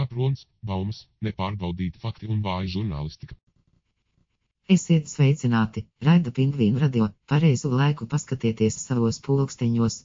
Kā protams, baumas, nepārbaudīti fakti un vāja žurnālistika. Esiet sveicināti, raida Pingvīnu radio, pareizu laiku paskatieties savos pulksteņos.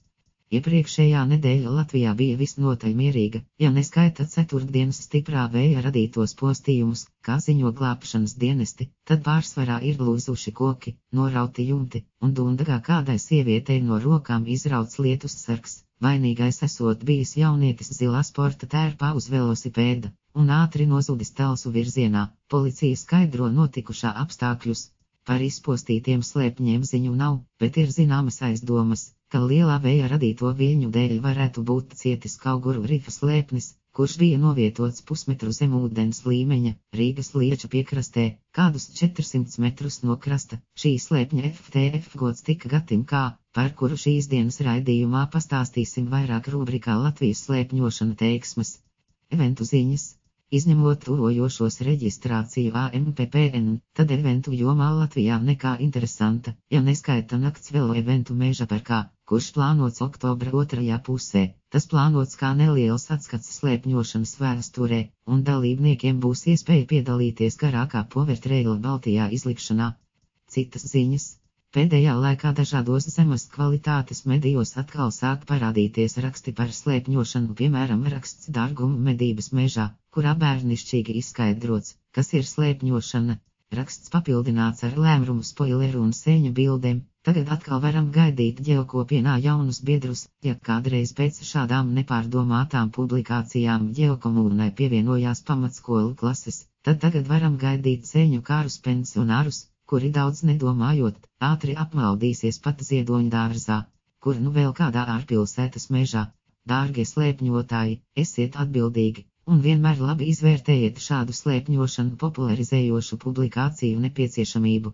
Iepriekšējā nedēļa Latvijā bija visnotaļ mierīga, ja neskaita ceturtdienas stiprā vēja radītos postījumus, kā ziņo glābšanas dienesti, tad pārsvarā ir lūzuši koki, norauti jumti, un dundagā kādai sievietei no rokām izrauts lietus sargs. Vainīgais esot bijis jaunietis zilā sporta tērpā uz velosipēda, un ātri nozudis Talsu virzienā. Policija skaidro notikušā apstākļus. Par izpostītiem slēpņiem ziņu nav, bet ir zināmas aizdomas, ka lielā vēja radīto viļņu dēļ varētu būt cietis Kauguru rifa slēpnis, kurš bija novietots pusmetru zem ūdens līmeņa, Rīgas Lieča piekrastē, kādus 400 metrus no krasta. Šī slēpņa FTF gods tika Gatim K, par kuru šīs dienas raidījumā pastāstīsim vairāk rubrikā Latvijas slēpņošana teiksmes. Eventu ziņas. Izņemot tuvojošos reģistrāciju AMPPN, tad eventu jomā Latvijā nekā interesanta, ja neskaita nakts velo eventu Meža parkā, kurš plānots oktobra otrajā pusē. Tas plānots kā neliels atskats slēpņošanas vēsturē, un dalībniekiem būs iespēja piedalīties garākā povertreila Baltijā izlikšanā. Citas ziņas. Pēdējā laikā dažādos zemes kvalitātes medijos atkal sāk parādīties raksti par slēpņošanu, piemēram raksts Dārguma medības mežā, kurā bērnišķīgi izskaidrots, kas ir slēpņošana. Raksts papildināts ar lēmrumu spoileru un sēņu bildēm. Tagad atkal varam gaidīt ģeokopienā jaunus biedrus, ja kādreiz pēc šādām nepārdomātām publikācijām ģeokomūnai pievienojās pamatskolu klases, tad tagad varam gaidīt sēņu kārus pensionārus, kuri daudz nedomājot, ātri apmaldīsies pat ziedoņdārzā, kur nu vēl kādā ārpilsētas mežā. Dārgie slēpņotāji, esiet atbildīgi, un vienmēr labi izvērtējiet šādu slēpņošanu popularizējošu publikāciju nepieciešamību.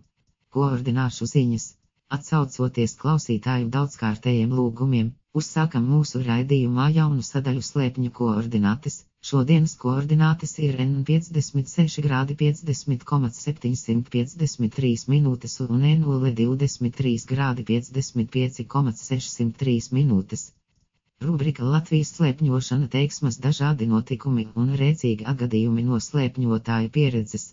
Koordināšu ziņas. Atsaucoties klausītāju daudzkārtējiem lūgumiem, uzsākam mūsu raidījumā jaunu sadaļu slēpņu koordinātes. Šodienas koordinātes ir N56 grādi 50,753 minūtes un N023 grādi 55,603 minūtes. Rubrika Latvijas slēpņošana teiksmas dažādi notikumi un rēcīgi atgadījumi no slēpņotāju pieredzes.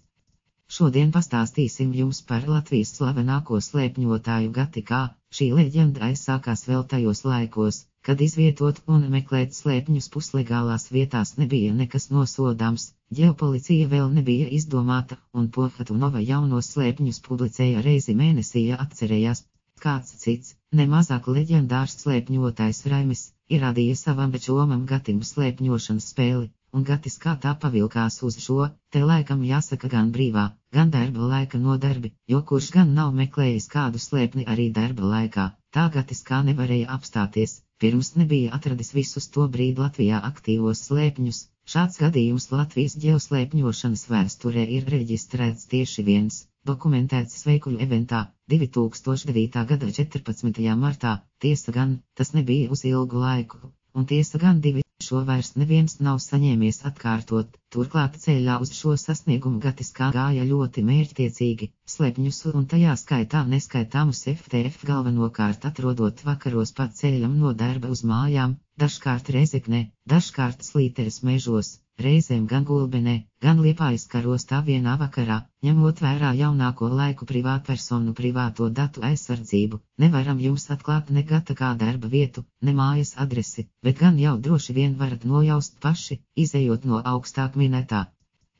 Šodien pastāstīsim jums par Latvijas slavenāko slēpņotāju Gati K. Šī leģenda aizsākās vēl tajos laikos, kad izvietot un meklēt slēpņus puslegālās vietās nebija nekas nosodāms, ģeopolicija vēl nebija izdomāta, un Pohatu-Nova jaunos slēpņus publicēja reizi mēnesī, ja atcerējās. Kāds cits, nemazāk leģendārs slēpņotājs Raimis, ierādīja savam bečomam Gatim slēpņošanas spēli, un Gatis kā tā pavilkās uz šo, te laikam jāsaka gan brīvā, gan darba laika nodarbi, jo kurš gan nav meklējis kādu slēpni arī darba laikā, tā Gatis kā nevarēja apstāties, pirms nebija atradis visus to brīdi Latvijā aktīvos slēpņus. Šāds gadījums Latvijas ģeoslēpņošanas vēsturē ir reģistrēts tieši viens, dokumentēts Sveikuļu eventā, 2009. gada 14. martā, tiesa gan, tas nebija uz ilgu laiku, un tiesa gan divi. Šo vairs neviens nav saņēmies atkārtot, turklāt ceļā uz šo sasniegumu Gatis kā gāja ļoti mērķtiecīgi, slēpņus un tajā skaitā neskaitāmus FTF galvenokārt atrodot vakaros pa ceļam no darba uz mājām, dažkārt Rēzeknē, dažkārt Slīteres mežos, reizēm gan Gulbenē, gan Liepājas karostā vienā vakarā, ņemot vērā jaunāko laiku privātpersonu privāto datu aizsardzību, nevaram jums atklāt ne Gata kā darba vietu, ne mājas adresi, bet gan jau droši vien varat nojaust paši, izejot no augstāk minētā.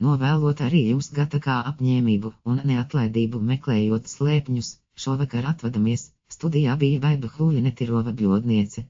Novēlot arī jums Gata kā apņēmību un neatlaidību meklējot slēpņus, šovakar atvadamies, studijā bija Baiba Hluļinetirova bļodniece,